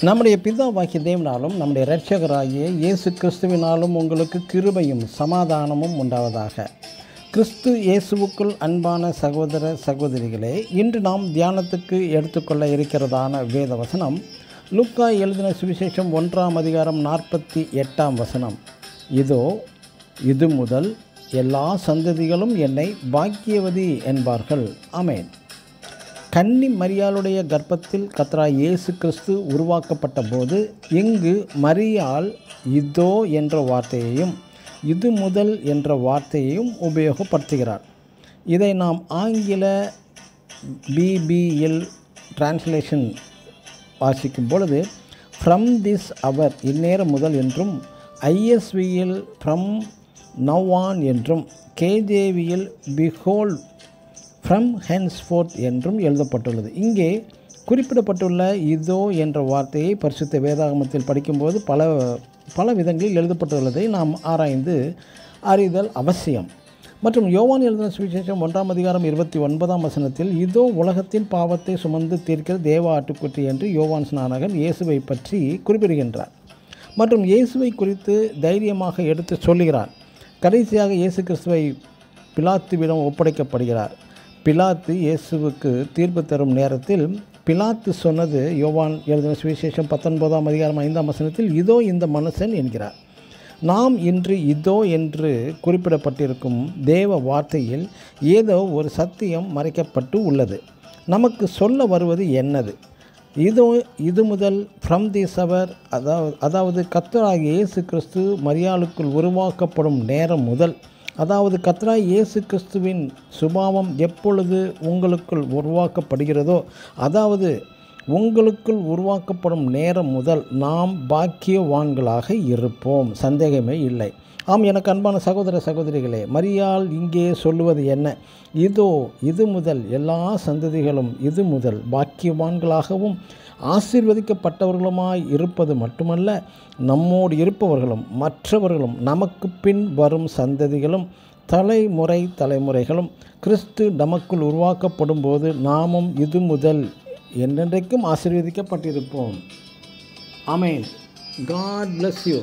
நம்முடைய பிதாவாகிய தேவனாலும் நம்முடைய இரட்சகராகிய இயேசு கிறிஸ்துவினாலும் உங்களுக்கு கிருபையும் சமாதானமும் உண்டாவதாக. கிறிஸ்து இயேசுவுக்குள் அன்பான சகோதர சகோதரிகளே, இன்று நாம் தியானத்துக்கு எடுத்துக்கொள்ள இருக்கிறதான வேத வசனம் லூக்கா எழுதின சுவிசேஷம் 1ஆம் அதிகாரம் 48ஆம் வசனம். இதோ இது முதல் எல்லா சந்ததிகளும் என்னை பாக்கியவதி என்பார்கள். ஆமென். கன்னி மரியாளுடைய கர்ப்பத்தில் கர்த்தராகிய இயேசு கிறிஸ்து உருவாக்கப்பட்ட போது இங்கு மரியாள் இதோ என்ற வார்த்தையையும் இது முதல் என்ற வார்த்தையையும் உபயோகப்படுத்துகிறார். இதை நாம் ஆங்கில பிபிஎல் டிரான்ஸ்லேஷன் வாசிக்கும் பொழுது ஃப்ரம் திஸ் அவர் இந்நேரம் முதல் என்றும், ஐஎஸ்வியில் ஃப்ரம் நவ் ஆன் என்றும், கேஜேவியில் பிஹோல்ட் ஃப்ரம் ஹென்ஸ்ஃபோர்த் என்றும் எழுதப்பட்டுள்ளது. இங்கே குறிப்பிடப்பட்டுள்ள இதோ என்ற வார்த்தையை பரிசுத்த வேதாகமத்தில் படிக்கும்போது பல விதங்களில் எழுதப்பட்டுள்ளதை நாம் ஆராய்ந்து அறிதல் அவசியம். மற்றும் யோவான் எழுதின சுவிசேஷம் 1ஆம் அதிகாரம் 29ஆம் வசனத்தில் இதோ உலகத்தின் பாவத்தை சுமந்து தீர்க்கிற தேவ ஆட்டுக்குட்டி என்று யோவான் ஸ்நானகன் இயேசுவை பற்றி குறிப்பிடுகின்றார். மற்றும் இயேசுவை குறித்து தைரியமாக எடுத்து சொல்லுகிறார். கடைசியாக இயேசு கிறிஸ்துவை பிலாத்துவிடம் ஒப்படைக்கப்படுகிறார். பிலாத்து இயேசுவுக்கு தீர்ப்பு தரும் நேரத்தில் பிலாத்து சொன்னது யோவான் எழுதின சுவிசேஷம் 19ஆம் அதிகாரம் 5ஆம் வசனத்தில் இதோ இந்த மனுஷன் என்கிறார். நாம் இன்று இதோ என்று குறிப்பிடப்பட்டிருக்கும் தேவ வார்த்தையில் ஏதோ ஒரு சத்தியம் மறைக்கப்பட்டு உள்ளது. நமக்கு சொல்ல வருவது என்னது? இதோ இது முதல் ஃப்ரம் திஸ் அவர், அதாவது கர்த்தராகிய இயேசு கிறிஸ்து மரியாளுக்குள் உருவாக்கப்படும் நேரம் முதல், அதாவது கர்த்தராகிய இயேசு கிறிஸ்துவின் சுபாவம் எப்பொழுது உங்களுக்குள் உருவாக்கப்படுகிறதோ, அதாவது உங்களுக்குள் உருவாக்கப்படும் நேரம் முதல் நாம் பாக்கியவான்களாக இருப்போம். சந்தேகமே இல்லை. ஆம், எனக்கு அன்பான சகோதர சகோதரிகளே, மரியாள் இங்கே சொல்லுவது என்ன? இதோ இது முதல் எல்லா சந்ததிகளும் இது முதல் பாக்கியவான்களாகவும் ஆசீர்வதிக்கப்பட்டவர்களுமாய் இருப்பது மட்டுமல்ல, நம்மோடு இருப்பவர்களும் மற்றவர்களும் நமக்கு பின் வரும் சந்ததிகளும் தலைமுறைகளும் கிறிஸ்து நமக்குள் உருவாக்கப்படும் போது நாமும் இது முதல் என்றென்றைக்கும் ஆசீர்வதிக்கப்பட்டிருப்போம். ஆமென். God bless you.